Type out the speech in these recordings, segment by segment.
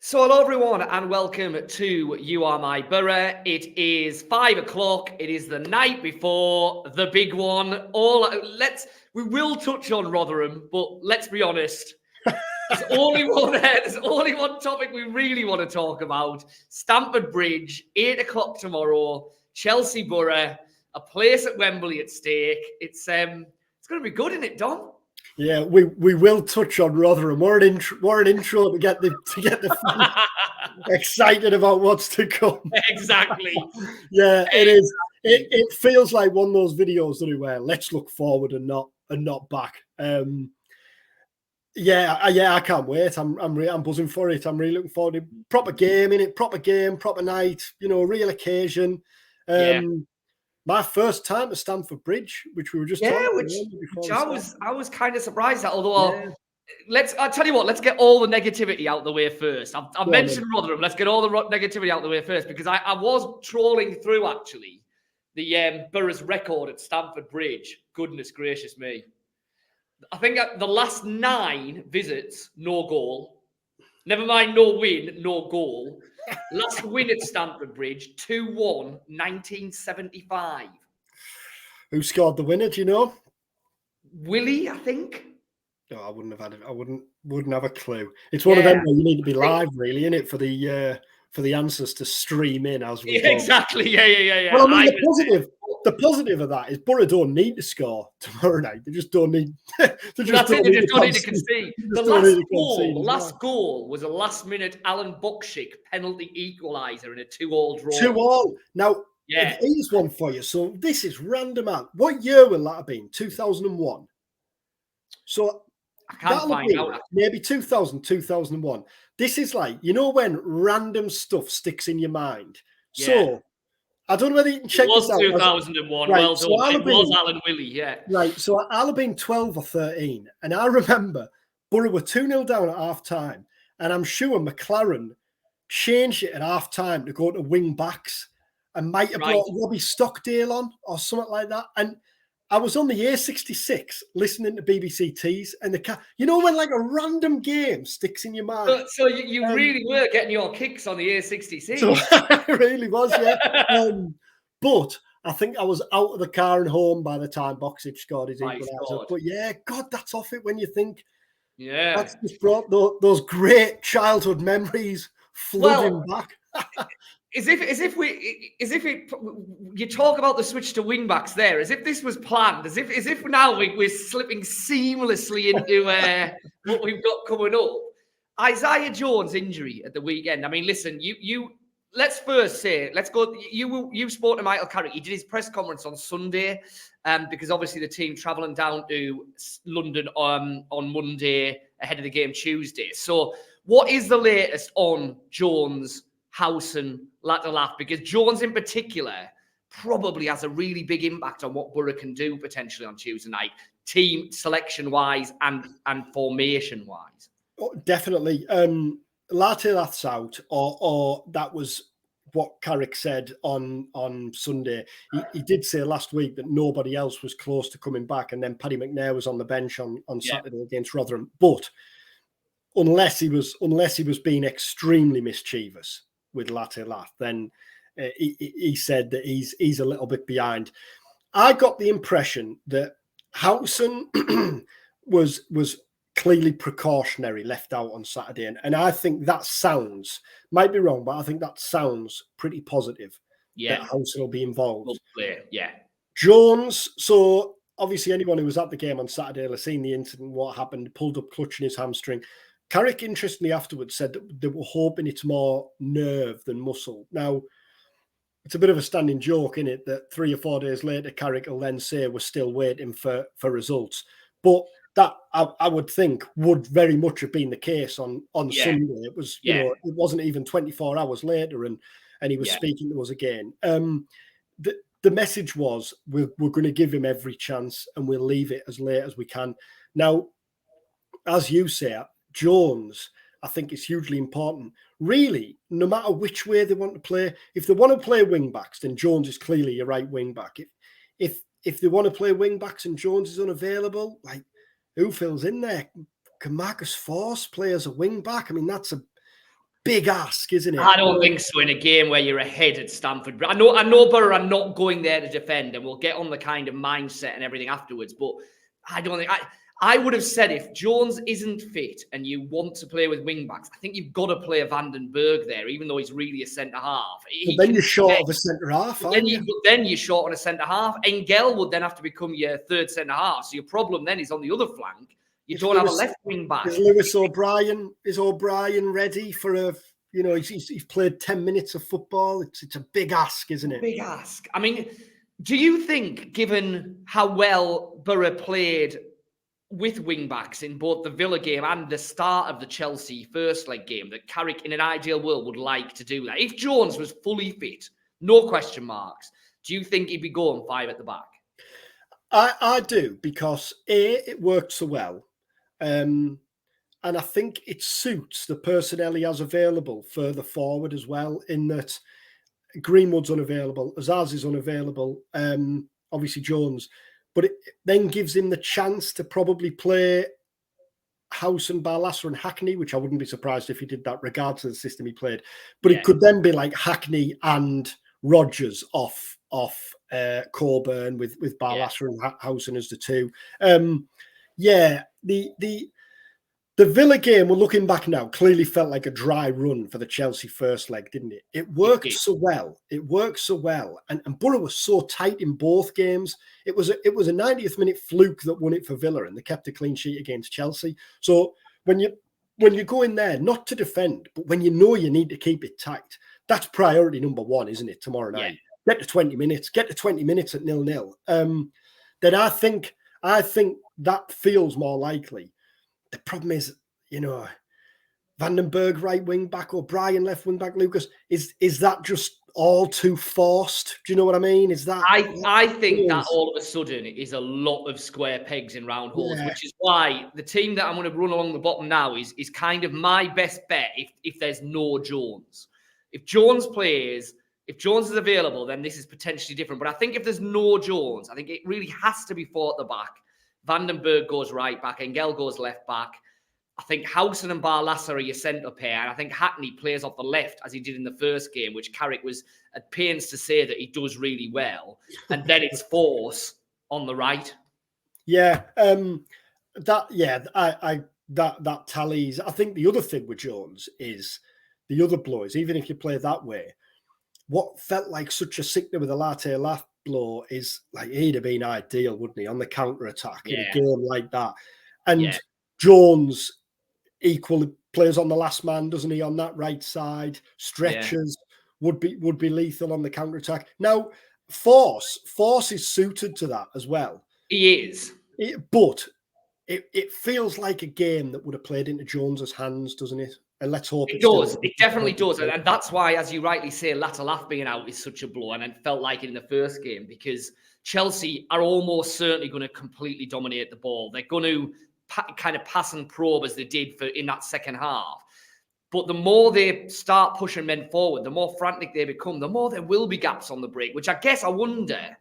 So hello everyone and welcome to You Are My Boro. It is 5 o'clock. It is the night before the big one. We will touch on Rotherham, but let's be honest. There's only one topic we really want to talk about. Stamford Bridge, 8 o'clock tomorrow, Chelsea Boro, a place at Wembley at stake. It's going to be good, isn't it, Dom? Yeah, we will touch on Rotherham. We're an intro to get the fans excited about what's to come. Exactly. Yeah, it is. It feels like one of those videos that where let's look forward and not back. I can't wait. I'm buzzing for it. I'm really looking forward to proper game in it, proper game, proper night. Real occasion. My first time at Stamford Bridge, which we were just talking about which I was kind of surprised at. Although, I'll tell you what, let's get all the negativity out the way first. I've mentioned Rotherham. Let's get all the negativity out the way first because I was trolling through actually the Boro's record at Stamford Bridge. Goodness gracious me! I think the last 9 visits, no goal. Never mind, no win, no goal. Last win at Stamford Bridge, 2-1, 1975. Who scored the winner? Do you know? Willie, I think. No, I wouldn't have had it. I wouldn't have a clue. It's one of them where you need to be live, really, isn't it, for the answers to stream in as we go. Exactly. Yeah. Well, I mean, the positive of that is Boro don't need to score tomorrow night. They just don't need. They just don't need to concede. The last goal was a last-minute Alan Bokshik penalty equaliser in a 2-2 draw. 2-2. Now, here's one for you. So this is random out. What year will that have been? 2001. So I can't find out. Maybe 2000, 2001. This is like, when random stuff sticks in your mind. Yeah. So I don't know whether you can check this out. It was 2001. Right, well done. So it was Alan Willie, yeah. Right, so I'll have been 12 or 13. And I remember Boro were 2-0 down at half-time. And I'm sure McLaren changed it at half-time to go to wing backs and might have brought Robbie Stockdale on or something like that. And I was on the A66 listening to BBC Tees and when like a random game sticks in your mind. So you really were getting your kicks on the A66. So it really was, yeah. But I think I was out of the car and home by the time Boxic scored his equaliser. But yeah, God, that's off it when you think. Yeah. That's just brought those great childhood memories flooding back. You talk about the switch to wing backs there, as if this was planned, as if now we're slipping seamlessly into what we've got coming up. Isaiah Jones' injury at the weekend. I mean, listen, let's first say, let's go. You spoke to Michael Carrick. He did his press conference on Sunday, because obviously the team travelling down to London on Monday ahead of the game Tuesday. So, what is the latest on Jones, Howson, Latterlaff? Because Jones in particular probably has a really big impact on what Boro can do potentially on Tuesday night, team selection-wise and formation-wise. Oh, definitely. Latterlaff's out, or that was what Carrick said on Sunday. He did say last week that nobody else was close to coming back, and then Paddy McNair was on the bench on Saturday against Rotherham. But unless he was being extremely mischievous with Latterlaff, then he said that he's a little bit behind. I got the impression that Howson was clearly precautionary, left out on Saturday, and I think that sounds, might be wrong, but I think that sounds pretty positive. Yeah, that Howson will be involved. Yeah, Jones. So obviously, anyone who was at the game on Saturday will have seen the incident. What happened? Pulled up, clutching his hamstring. Carrick, interestingly, afterwards said that they were hoping it's more nerve than muscle. Now, it's a bit of a standing joke, isn't it, that 3 or 4 days later, Carrick will then say we're still waiting for results. But that, I would think, would very much have been the case on Sunday. It was, it wasn't even 24 hours later, and he was speaking to us again. The message was, we're going to give him every chance, and we'll leave it as late as we can. Now, as you say, Jones, I think it's hugely important. Really, no matter which way they want to play, if they want to play wing backs, then Jones is clearly your right wing back. If they want to play wing backs and Jones is unavailable, like, who fills in there? Can Marcus Force play as a wing back? I mean, that's big ask, isn't it? I don't think so in a game where you're ahead at Stamford Bridge. I know Boro are not going there to defend, and we'll get on the kind of mindset and everything afterwards, but I don't think... I would have said if Jones isn't fit and you want to play with wing-backs, I think you've got to play Vandenberg there, even though he's really a centre-half. But then you're short of a centre-half, aren't you? Then you're short on a centre-half. Engel would then have to become your third centre-half, so your problem then is on the other flank. You don't have a left wing-back. Is O'Brien ready for a... You know, he's played 10 minutes of football. It's a big ask, isn't it? Big ask. I mean, do you think, given how well Boro played with wing-backs in both the Villa game and the start of the Chelsea first leg game, that Carrick, in an ideal world, would like to do that? If Jones was fully fit, no question marks, do you think he'd be going 5 at the back? I do, because it worked so well. And I think it suits the personnel he has available further forward as well, in that Greenwood's unavailable, Azaz is unavailable, obviously Jones, but it then gives him the chance to probably play House and Barlasser and Hackney, which I wouldn't be surprised if he did that regardless of the system he played. But it could then be like Hackney and Rodgers off Coburn with Barlasser and Housen as the two. The Villa game, we're looking back now, clearly felt like a dry run for the Chelsea first leg, didn't it? It worked so well. And Boro was so tight in both games. It was a 90th minute fluke that won it for Villa, and they kept a clean sheet against Chelsea. So when you go in there, not to defend, but when you know you need to keep it tight, that's priority number one, isn't it, tomorrow night? Yeah. Get to 20 minutes at 0-0. Then I think that feels more likely. The problem is, you know, Vandenberg right wing back, O'Brien left wing back, Lucas, is that just all too forced? Do you know what I mean? Is that... I think that all of a sudden is a lot of square pegs in round holes, which is why the team that I'm going to run along the bottom now is kind of my best bet if there's no Jones. If Jones plays, if Jones is available, then this is potentially different. But I think if there's no Jones, I think it really has to be 4 at the back. Vandenberg goes right back, Engel goes left back. I think Housen and Barlasser are your centre pair, and I think Hackney plays off the left as he did in the first game, which Carrick was at pains to say that he does really well. And then it's Force on the right. Yeah, that tallies. I think the other thing with Jones is the other blows. Even if you play that way, what felt like such a sickener with a latte laugh blow is like he'd have been ideal, wouldn't he, on the counter attack in a game like that? And Jones equally plays on the last man, doesn't he, on that right side? Stretches would be lethal on the counter attack. Now, Force is suited to that as well. He is, but it feels like a game that would have played into Jones's hands, doesn't it? And let's hope it does. It definitely does. And that's why, as you rightly say, Latalaf being out is such a blow. And it felt like it in the first game, because Chelsea are almost certainly going to completely dominate the ball. They're going to kind of pass and probe as they did in that second half. But the more they start pushing men forward, the more frantic they become, the more there will be gaps on the break, which I guess I wonder,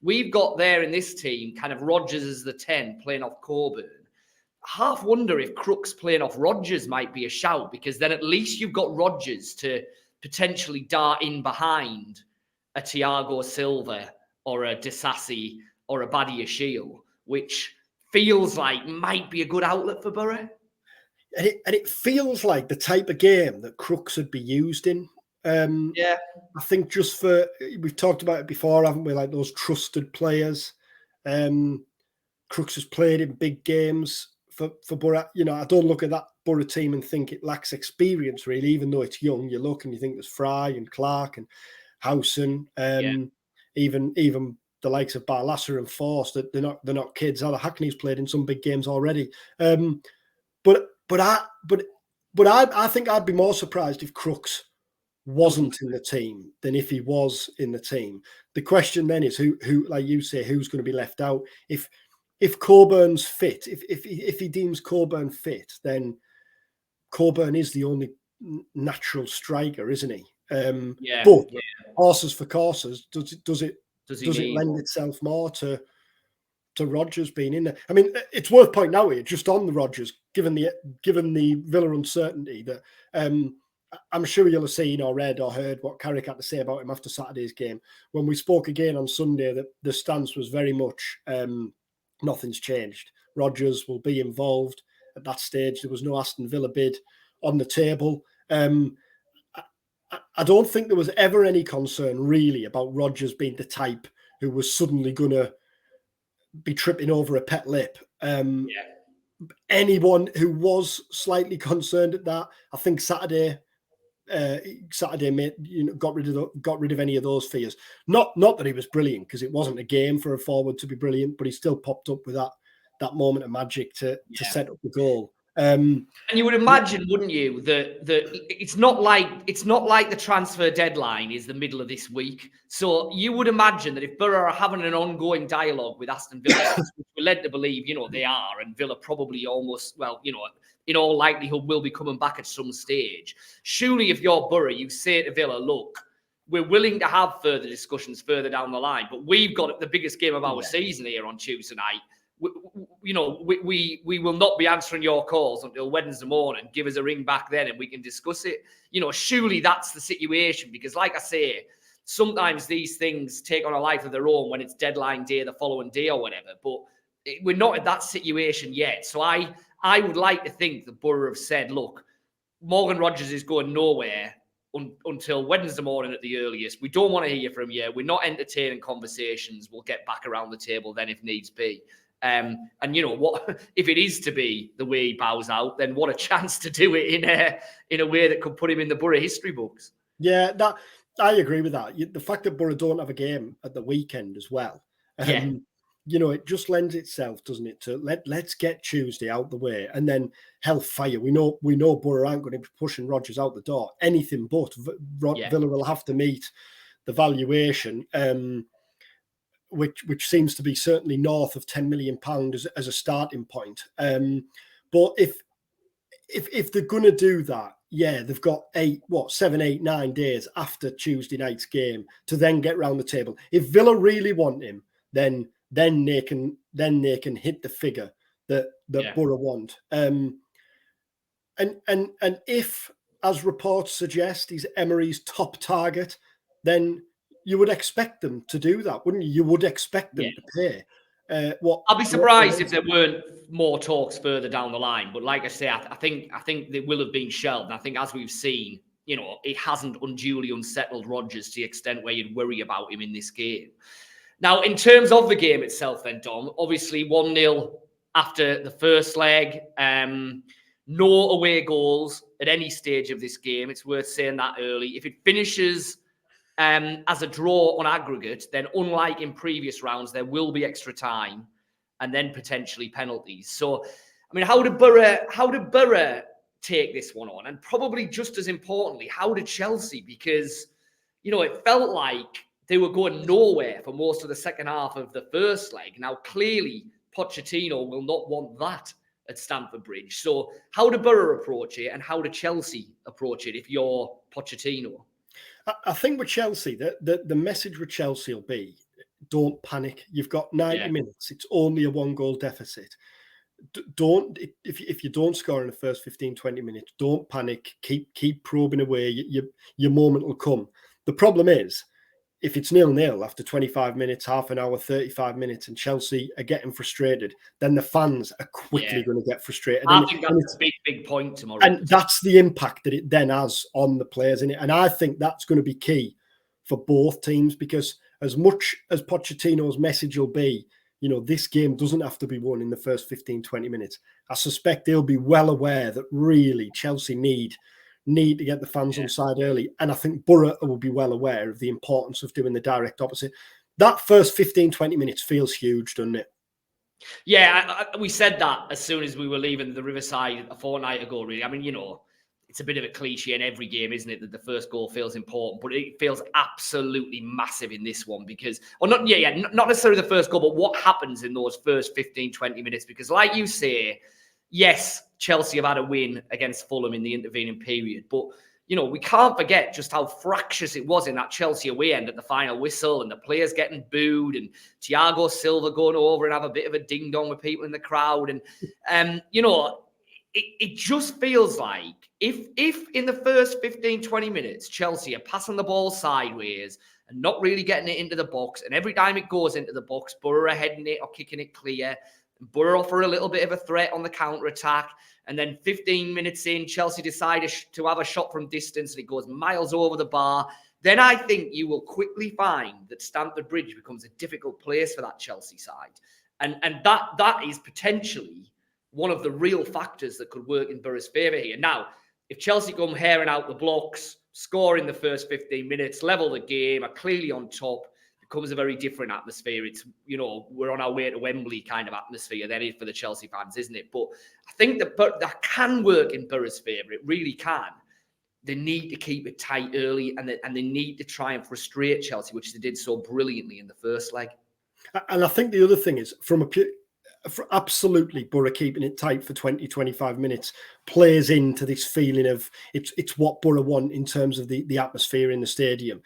we've got there in this team kind of Rodgers as the 10 playing off Coburn. Half wonder if Crooks playing off Rodgers might be a shout, because then at least you've got Rodgers to potentially dart in behind a Thiago Silva or a Disasi or a Badiashile, which feels like might be a good outlet for Boro. And it feels like the type of game that Crooks would be used in. I think just for, we've talked about it before, haven't we? Like those trusted players. Crooks has played in big games for Boro. You know, I don't look at that Boro team and think it lacks experience, really, even though it's young. You look and you think there's Fry and Clark and Housen, even the likes of Barlasser and Force, that they're not kids. Other Hackney's played in some big games already. But I think I'd be more surprised if Crooks wasn't in the team than if he was in the team. The question then is who like you say, who's going to be left out? If Coburn's fit, if he deems Coburn fit, then Coburn is the only natural striker, isn't he? But horses for courses, does it lend itself more to Rodgers being in there? I mean, it's worth pointing out here, just on the Rodgers, given the Villa uncertainty, that I'm sure you'll have seen or read or heard what Carrick had to say about him after Saturday's game. When we spoke again on Sunday, the stance was very much nothing's changed. Rodgers will be involved at that stage. There was no Aston Villa bid on the table. I don't think there was ever any concern really about Rodgers being the type who was suddenly going to be tripping over a pet lip. Anyone who was slightly concerned at that, I think Saturday made, got rid of any of those fears. Not that he was brilliant, because it wasn't a game for a forward to be brilliant, but he still popped up with that moment of magic to set up the goal. And you would imagine, wouldn't you, that it's not like the transfer deadline is the middle of this week. So you would imagine that if Boro are having an ongoing dialogue with Aston Villa, which we're led to believe, they are, and Villa probably almost, in all likelihood will be coming back at some stage. Surely if you're Boro, you say to Villa, look, we're willing to have further discussions further down the line, but we've got the biggest game of our season here on Tuesday night. We will not be answering your calls until Wednesday morning. Give us a ring back then and we can discuss it. Surely that's the situation, because like I say, sometimes these things take on a life of their own when it's deadline day, the following day or whatever, but we're not in that situation yet. So I would like to think the Boro have said, look, Morgan Rodgers is going nowhere until Wednesday morning at the earliest. We don't want to hear from you. We're not entertaining conversations. We'll get back around the table then if needs be. And what if it is to be the way he bows out, then what a chance to do it in a way that could put him in the Boro history books. Yeah, that I agree with that. The fact that Boro don't have a game at the weekend as well, it just lends itself, doesn't it, to let's get Tuesday out the way, and then hellfire. We know Boro aren't going to be pushing Rodgers out the door, anything but. Villa will have to meet the valuation. Which seems to be certainly north of £10 million as a starting point. But if they're going to do that, they've got 7, 8, 9 days after Tuesday night's game to then get round the table. If Villa really want him, then they can hit the figure that Boro want. And if, as reports suggest, he's Emery's top target, then you would expect them to do that, wouldn't you? You would expect them to pay. I'll be surprised if there weren't more talks further down the line. But like I say, I think they will have been shelved. And I think, as we've seen, it hasn't unduly unsettled Rodgers to the extent where you'd worry about him in this game. Now, in terms of the game itself, then, Dom, obviously 1-0 after the first leg. No away goals at any stage of this game. It's worth saying that early. If it finishes as a draw on aggregate, then unlike in previous rounds, there will be extra time and then potentially penalties. So, I mean, how did Boro take this one on? And probably just as importantly, how did Chelsea? Because, it felt like they were going nowhere for most of the second half of the first leg. Now, clearly, Pochettino will not want that at Stamford Bridge. So how did Boro approach it, and how did Chelsea approach it if you're Pochettino? I think with Chelsea, the message with Chelsea will be, don't panic. You've got 90 minutes. It's only a 1-goal deficit. If you don't score in the first 15, 20 minutes, don't panic. Keep probing away. Your moment will come. The problem is, if it's 0-0 after 25 minutes, half an hour, 35 minutes, and Chelsea are getting frustrated, then the fans are quickly going to get frustrated. I think that's a big point tomorrow. And that's the impact that it then has on the players in it. And I think that's going to be key for both teams, because as much as Pochettino's message will be, this game doesn't have to be won in the first 15, 20 minutes, I suspect they'll be well aware that really Chelsea need to get the fans on side early. And I think Boro will be well aware of the importance of doing the direct opposite. That first 15, 20 minutes feels huge, doesn't it? Yeah, we said that as soon as we were leaving the Riverside a fortnight ago, really. I mean, it's a bit of a cliche in every game, isn't it, that the first goal feels important, but it feels absolutely massive in this one because, not necessarily the first goal, but what happens in those first 15, 20 minutes. Because like you say, yes, Chelsea have had a win against Fulham in the intervening period, but we can't forget just how fractious it was in that Chelsea away end at the final whistle, and the players getting booed, and Thiago Silva going over and have a bit of a ding dong with people in the crowd, and it just feels like if in the first 15, 20 minutes, Chelsea are passing the ball sideways and not really getting it into the box, and every time it goes into the box, Boro are heading it or kicking it clear, Boro offer a little bit of a threat on the counter-attack, and then 15 minutes in, Chelsea decide to have a shot from distance and it goes miles over the bar, then I think you will quickly find that Stamford Bridge becomes a difficult place for that Chelsea side. And that is potentially one of the real factors that could work in Boro's favour here. Now, if Chelsea come herring out the blocks, score in the first 15 minutes, level the game, are clearly on top, becomes a very different atmosphere. It's, we're on our way to Wembley kind of atmosphere then for the Chelsea fans, isn't it? But I think that can work in Boro's favour. It really can. They need to keep it tight early and they need to try and frustrate Chelsea, which they did so brilliantly in the first leg. And I think the other thing is, absolutely, Boro keeping it tight for 20, 25 minutes plays into this feeling of it's what Boro want in terms of the atmosphere in the stadium.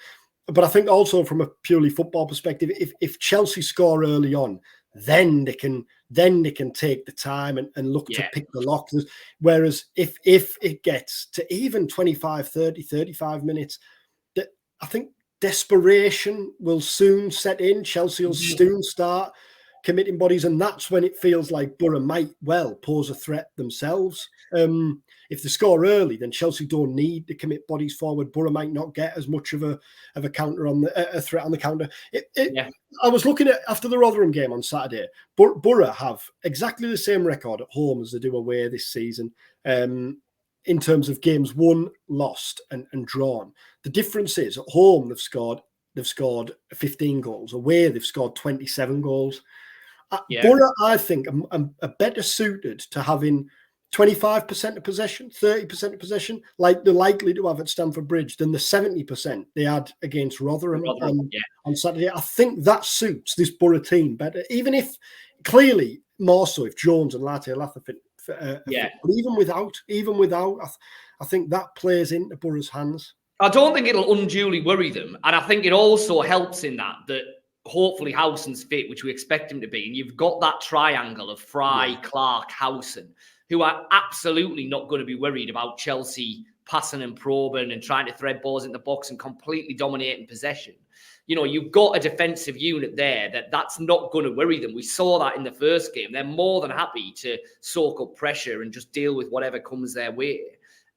But I think also from a purely football perspective, if Chelsea score early on, then they can take the time and look to pick the lock. Whereas if it gets to even 25, 30, 35 minutes, I think desperation will soon set in. Chelsea will soon start committing bodies, and that's when it feels like Boro might well pose a threat themselves. If they score early, then Chelsea don't need to commit bodies forward. Boro might not get as much of a counter on a threat on the counter. I was looking at after the Rotherham game on Saturday. Boro have exactly the same record at home as they do away this season. In terms of games won, lost, and drawn. The difference is at home they've scored 15 goals. Away they've scored 27 goals. Boro, I think, are better suited to having 25% of possession, 30% of possession, like they're likely to have at Stamford Bridge, than the 70% they had against Rotherham on Saturday. I think that suits this Boro team better, even if clearly more so if Jones and Latte are fit. But even without, I think that plays into Boro's hands. I don't think it'll unduly worry them, and I think it also helps in that hopefully Howson's fit, which we expect him to be, and you've got that triangle of Fry, Clark, Howson, who are absolutely not going to be worried about Chelsea passing and probing and trying to thread balls in the box and completely dominating possession. You've got a defensive unit there that's not going to worry them. We saw that in the first game. They're more than happy to soak up pressure and just deal with whatever comes their way.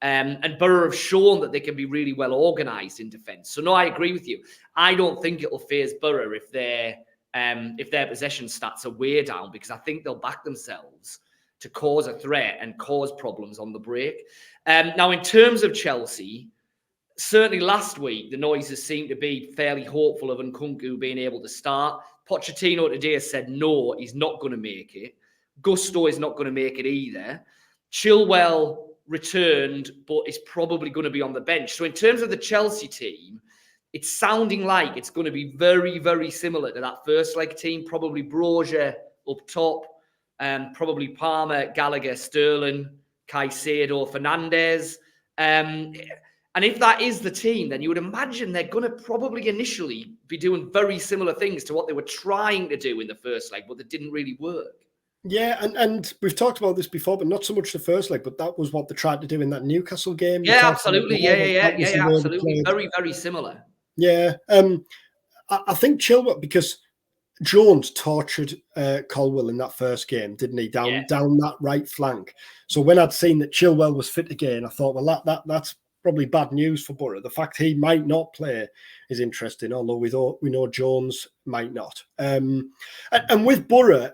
And Boro have shown that they can be really well organised in defence. So no, I agree with you. I don't think it'll faze Boro if their possession stats are way down, because I think they'll back themselves to cause a threat and cause problems on the break. Now, in terms of Chelsea, certainly last week, the noises seemed to be fairly hopeful of Nkunku being able to start. Pochettino today has said, no, he's not going to make it. Gusto is not going to make it either. Chilwell returned, but is probably going to be on the bench. So in terms of the Chelsea team, it's sounding like it's going to be very, very similar to that first leg team. Probably Broja up top, probably Palmer, Gallagher, Sterling, Caicedo, Fernandes. And if that is the team, then you would imagine they're going to probably initially be doing very similar things to what they were trying to do in the first leg, but that didn't really work. Yeah, and we've talked about this before, but not so much the first leg, but that was what they tried to do in that Newcastle game. Yeah, absolutely. Yeah, absolutely. Very, very similar. Yeah. I think Chilwell, because Jones tortured Colwill in that first game, didn't he? Down that right flank. So when I'd seen that Chilwell was fit again, I thought, well, that's probably bad news for Boro. The fact he might not play is interesting, although we know Jones might not. And with Boro,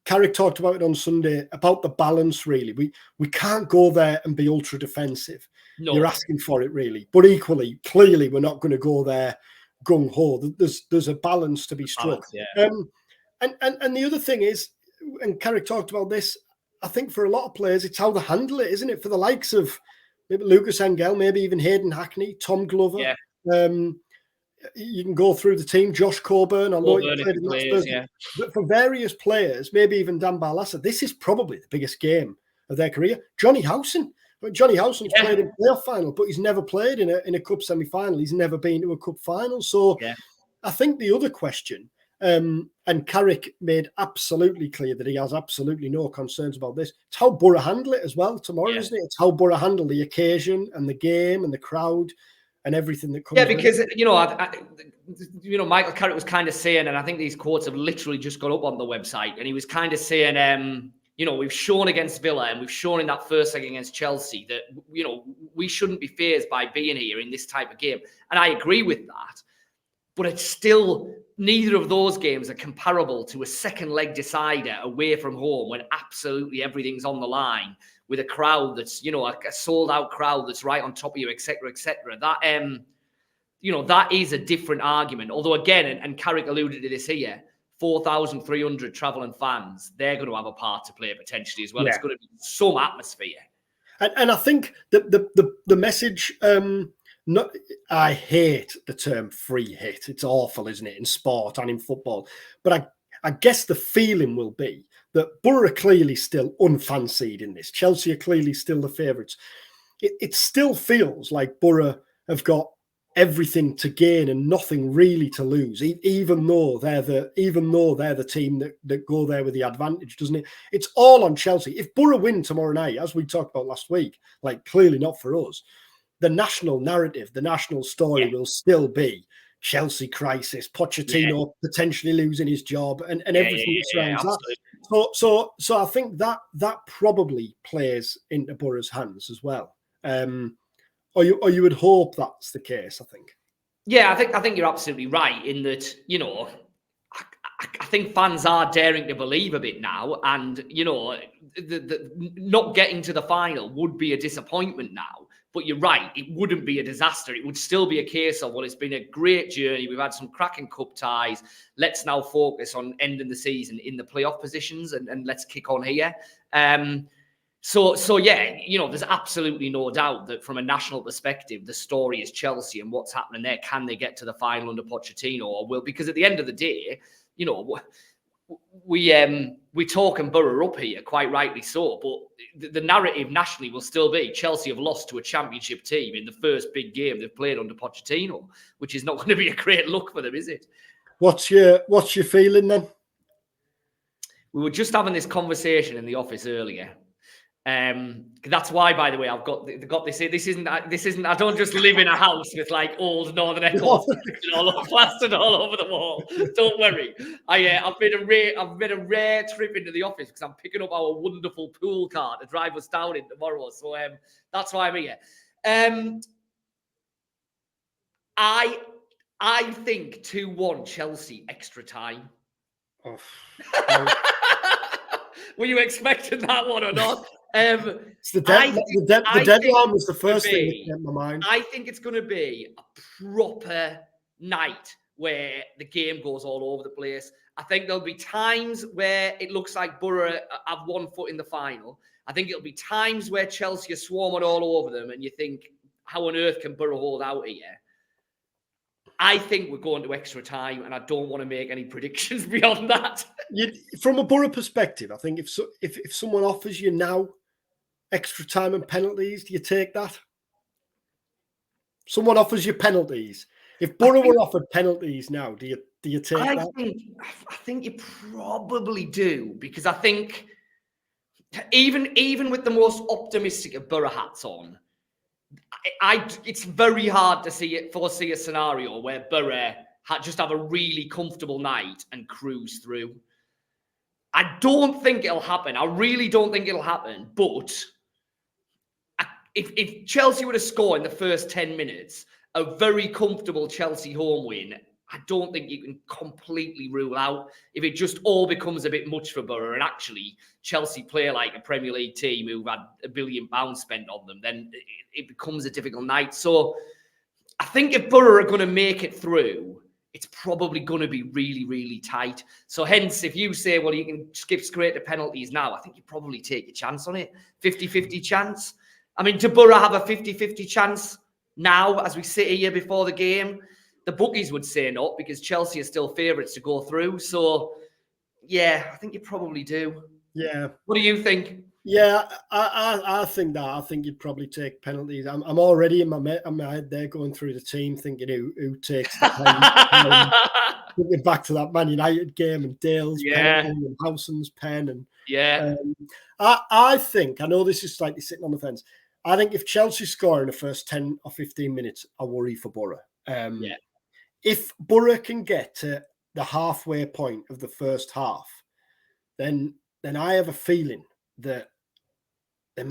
Carrick talked about it on Sunday, about the balance, really. We can't go there and be ultra defensive. No. You're asking for it, really. But equally, clearly, we're not going to go there gung-ho. There's a balance to be struck. And the other thing is, and Carrick talked about this, I think for a lot of players, it's how they handle it, isn't it? For the likes of maybe Lucas Engel, maybe even Hayden Hackney, Tom Glover. Yeah. You can go through the team, Josh Coburn, although he played in that Spurs. But for various players, maybe even Dan Barlaser, this is probably the biggest game of their career. Johnny Howson. Johnny Howson's played in a playoff final, but he's never played in a cup semi-final. He's never been to a cup final. So I think the other question, And Carrick made absolutely clear that he has absolutely no concerns about this. It's how Boro handle it as well tomorrow, isn't it? It's how Boro handle the occasion and the game and the crowd and everything that comes. Yeah, because Michael Carrick was kind of saying, and I think these quotes have literally just got up on the website, and he was kind of saying, we've shown against Villa and we've shown in that first leg against Chelsea that we shouldn't be fazed by being here in this type of game, and I agree with that. But it's still, neither of those games are comparable to a second leg decider away from home when absolutely everything's on the line with a crowd that's, a sold out crowd that's right on top of you, etc., etc. That, that is a different argument. Although again, and Carrick alluded to this here, 4,300 travelling fans, they're going to have a part to play potentially as well. Yeah. It's going to be some atmosphere. And I think the message, I hate the term free hit. It's awful, isn't it, in sport and in football? But I guess the feeling will be that Boro are clearly still unfancied in this. Chelsea are clearly still the favourites. It still feels like Boro have got everything to gain and nothing really to lose, even though they're the team that go there with the advantage, doesn't it? It's all on Chelsea. If Boro win tomorrow night, as we talked about last week, clearly not for us, the national narrative, the national story will still be Chelsea crisis, Pochettino potentially losing his job, and everything that surrounds that. So I think that probably plays into Boro's hands as well. Or you would hope that's the case, I think. Yeah, I think you're absolutely right in that, I think fans are daring to believe a bit now, and, the not getting to the final would be a disappointment now. But you're right, it wouldn't be a disaster. It would still be a case of, well, it's been a great journey. We've had some cracking cup ties. Let's now focus on ending the season in the playoff positions and let's kick on here. So yeah, there's absolutely no doubt that from a national perspective, the story is Chelsea and what's happening there. Can they get to the final under Pochettino, or will? Because at the end of the day, we talking Boro up here, quite rightly so, but the narrative nationally will still be Chelsea have lost to a championship team in the first big game they've played under Pochettino, which is not going to be a great look for them, is it? What's your feeling then? We were just having this conversation in the office earlier. That's why, by the way, I've got this. This isn't. I don't just live in a house with old Northern Echoes plastered all over the wall. Don't worry. I've made a rare trip into the office because I'm picking up our wonderful pool car to drive us down in tomorrow. So that's why I'm here. I think 2-1 Chelsea extra time. Oh. Were you expecting that one or not? It's the deadline was the first thing that came to my mind. I think it's going to be a proper night where the game goes all over the place. I think there'll be times where it looks like Boro have 1 foot in the final. I think it'll be times where Chelsea are swarming all over them and you think, how on earth can Boro hold out here? I think we're going to extra time, and I don't want to make any predictions beyond that. From a Boro perspective, I think if someone offers you now extra time and penalties, do you take that? Someone offers you penalties. If Boro were offered penalties now, do you take that? I think you probably do, because I think even with the most optimistic of Boro hats on, it's very hard to foresee a scenario where Boro just have a really comfortable night and cruise through. I don't think it'll happen. I really don't think it'll happen. But if Chelsea were to score in the first 10 minutes, a very comfortable Chelsea home win, I don't think you can completely rule out if it just all becomes a bit much for Boro and actually Chelsea play like a Premier League team who've had £1 billion spent on them, then it becomes a difficult night. So I think if Boro are going to make it through, it's probably going to be really, really tight. So hence, if you say, well, you can skip straight to penalties now, I think you probably take your chance on it. 50-50 chance. I mean, do Boro have a 50-50 chance now as we sit here before the game? The bookies would say not, because Chelsea are still favourites to go through. So, yeah, I think you probably do. Yeah. What do you think? Yeah, I think that. I think you'd probably take penalties. I'm already in my head there going through the team thinking who takes the pen. Thinking back to that Man United game and Dale's penalty and Howson's pen. And I think, I know this is slightly sitting on the fence. I think if Chelsea score in the first 10 or 15 minutes, I worry for Boro. If Boro can get to the halfway point of the first half, then I have a feeling that they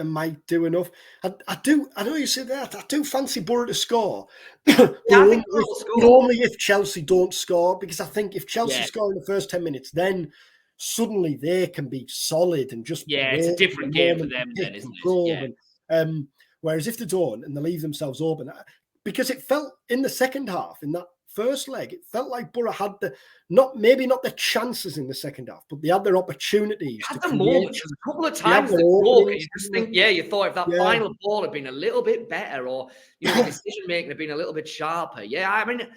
might do enough. I know you said that. I do fancy Boro to score. but only if Chelsea don't score, because I think if Chelsea score in the first 10 minutes, then suddenly they can be solid and just it's a different game for them then, isn't it? And, whereas if they don't and they leave themselves open, because it felt in the second half, in that first leg, it felt like Boro had maybe not the chances in the second half, but they had their opportunities. Had the moments. A couple of times they broke it. You just think, you thought if that final ball had been a little bit better, or the decision making had been a little bit sharper. Yeah, I mean,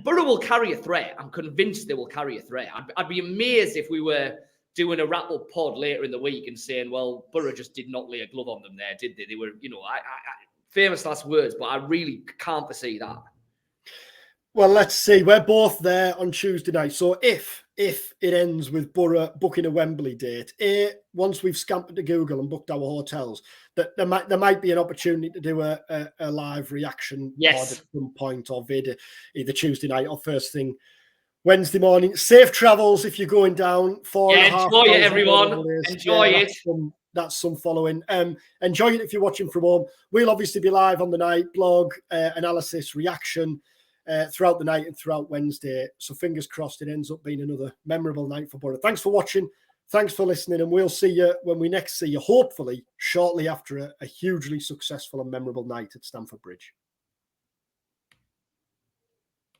Boro will carry a threat. I'm convinced they will carry a threat. I'd be amazed if we were doing a rattle pod later in the week and saying, well, Boro just did not lay a glove on them there, did they? They were, famous last words, but I really can't foresee that. Well, let's see. We're both there on Tuesday night. So if it ends with Boro booking a Wembley date, once we've scampered to Google and booked our hotels, that there might be an opportunity to do a live reaction pod at some point, or vid either Tuesday night or first thing Wednesday morning. Safe travels if you're going down. Enjoy it, everyone. Enjoy it. That's some following. Enjoy it if you're watching from home. We'll obviously be live on the night, blog, analysis, reaction, throughout the night and throughout Wednesday. So fingers crossed it ends up being another memorable night for Boro. Thanks for watching. Thanks for listening. And we'll see you when we next see you, hopefully shortly after a hugely successful and memorable night at Stamford Bridge.